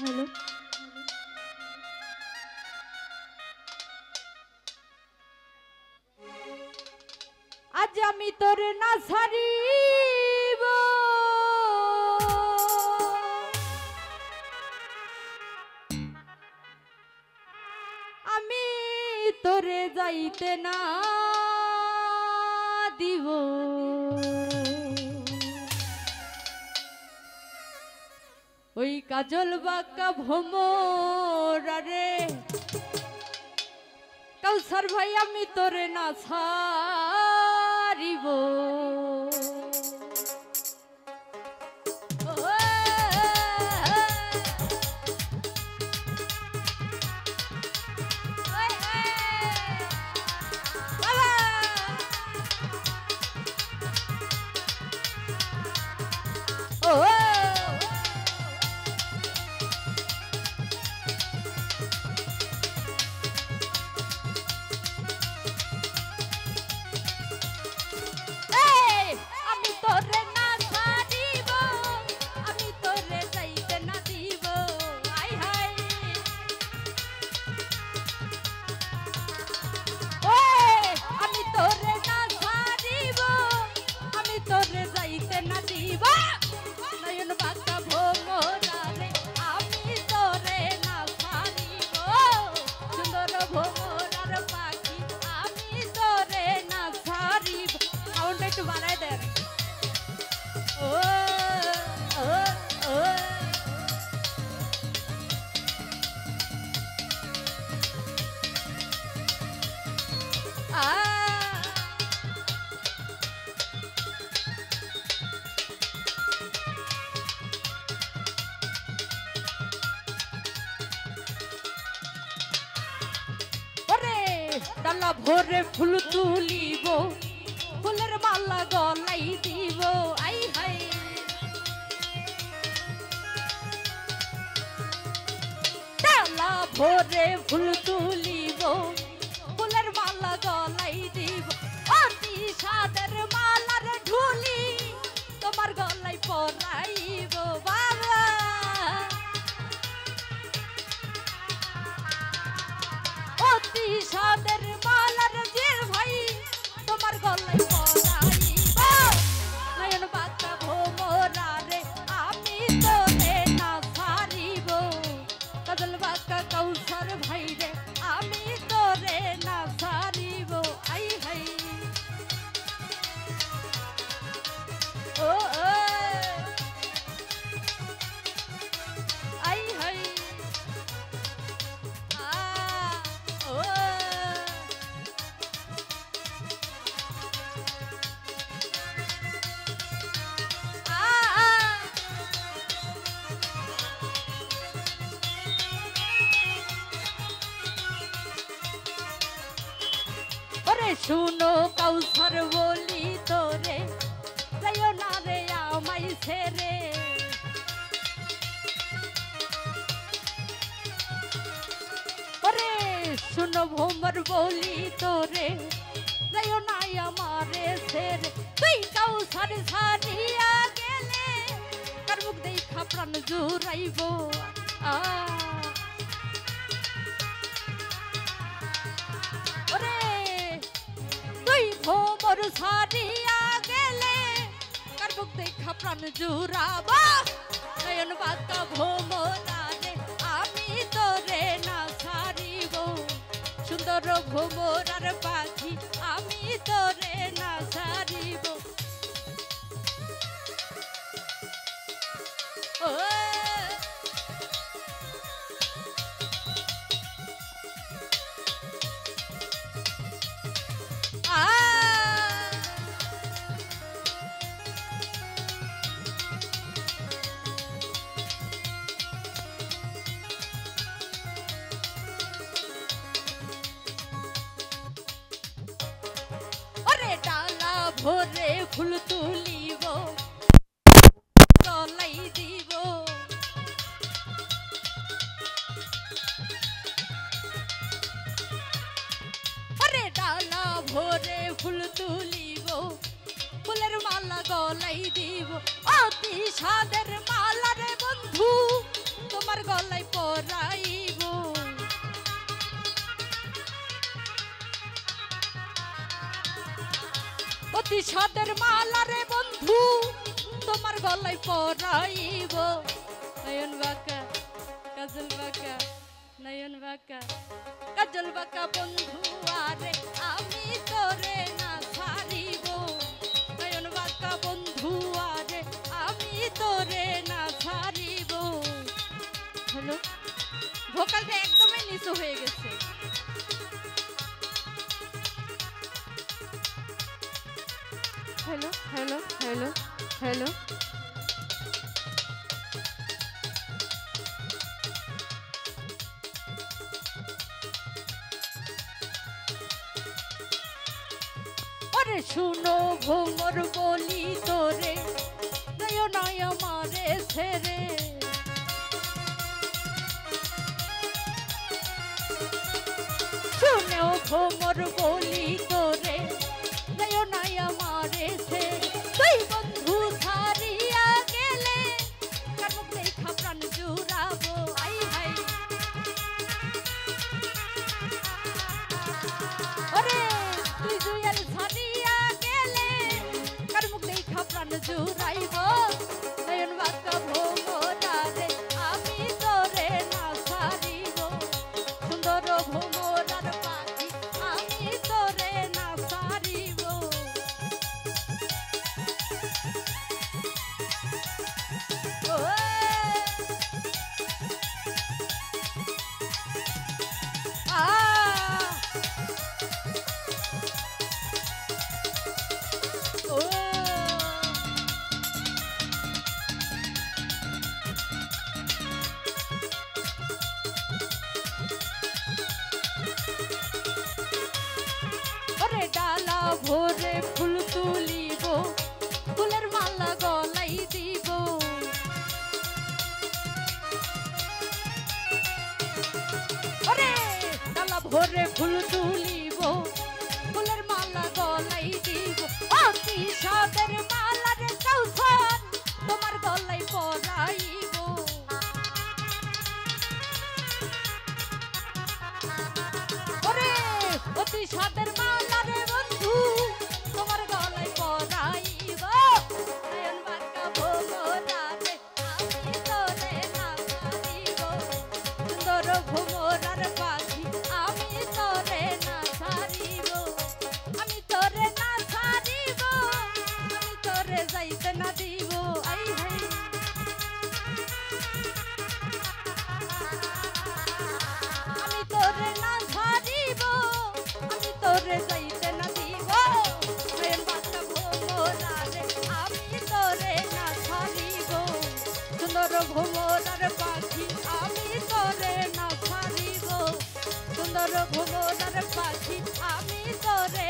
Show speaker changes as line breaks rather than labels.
Hello. আজ আমি তোর না ছাড়িব, আমি তোরে যাইতে না দিব। ওই কাজল বাঁকা ভোমরা রে কাউসার ভাই আমি তোরে না ছাড়িব। ডালা ভরে ফুল তুলিব, ফুলের মালা গলাই দিব। আই হাই ডালা ভরে ফুল তুলিব, ফুলের মালা গলাই দিব। অতি সাদের মালার ঢুলি তোমার গলাই পরাইব বাবা। অতি সাদের মালার জির ভাই তোমার গলাই পরাইব। নয়ন বাঁকা ভোমরা রে আমি তোরে না ছাড়িব। কাজল বাঁকা কাউসার ভাই রে আমি তোরে না ছাড়িব। আই হাই ও আই হাই শুনো কাউসার বলি তোরে যাইও না রে আমায় ছেড়ে। ওরে শুনো ভোমর বলি তোরে যাইও না আমারে ছেড়ে। তুই কাউসার ছাড়িয়া গেলে কার মুখ দেখা প্রাণ জুড়াইব। ভোমর ছাড়িয়া গেলে কার মুখ দেখা প্রাণ জুড়াব। নয়ন বাঁকা ভোমরা রে আমি তোরে না ছাড়িব। সুন্দর ভোমরার পাখি আমি তোরে না ছাড়িব। ও ভরে ফুল তুলিব, গলাই দিব। আরে ডালা ভরে ফুল তুলিব, ফুলের মালা গলাই দিব। অতি সাদের মালা রে বন্ধু তোমার গলাই অতি সাদের মালা রে বন্ধু তোমার গলায় পরাইব নয়ন বাঁকা কাজল বাঁকা নয়ন বাঁকা কাজল বাঁকা বন্ধু আরে আমি তোরে না ছাড়িব নয়ন বাঁকা বন্ধু আরে আমি তোরে না ছাড়িব। হ্যালো ভোকালটা একদমই নিচু হয়ে গেছে। হ্যালো হ্যালো হ্যালো হ্যালো ওরে শুনো ভোমর বলি তোরে নয় নয় আমারে ছেড়ে শুনো ভোমর বলি তোরে নয় নয় আমারে ছেড়ে তুই বন্ধু ছাড়িয়া গেলে কার মুখ দেখা প্রাণ জুড়াবো আই হাই ওরে তুই জুয়েল ছাড়িয়া গেলে কার মুখ দেখা প্রাণ জুড়াইব নয়ন বাঁকা ভোমরা রে আমি তোরে না ছাড়িব সুন্দর ভোমরার পাখি আমি তোরে না ছাড়িব। ওরে ডালা ভোরে ফুল তুলিব ফুলের মালা গলাই দিব ওরে ডালা ভোরে ফুল তুলিব ফুলের মালা গলাই দিব অতি সাদের মালা রে কৌশল তোমার গলাই পরাইব ওরে অতি সাদের মালা রে বন্ধু তোমার গলায় পরাইব নয়ন বাঁকা ভোমরা রে আমি তোরে না ছাড়িব সুন্দর ভোমরার পাখি আমি তোরে না ছাড়িব আমি তোরে না ছাড়িব আমি তোরে যাইতে না দিব আই হাই আমি তোরে না ছাড়িব আমি তোরে যাইতে না দিব নয়ন বাঁকা ভোমরা রে আমি তোরে না ছাড়িব সুন্দর ভোমরার পাখি আমি তোরে না ছাড়িব সুন্দর ভোমরার পাখি আমি তোরে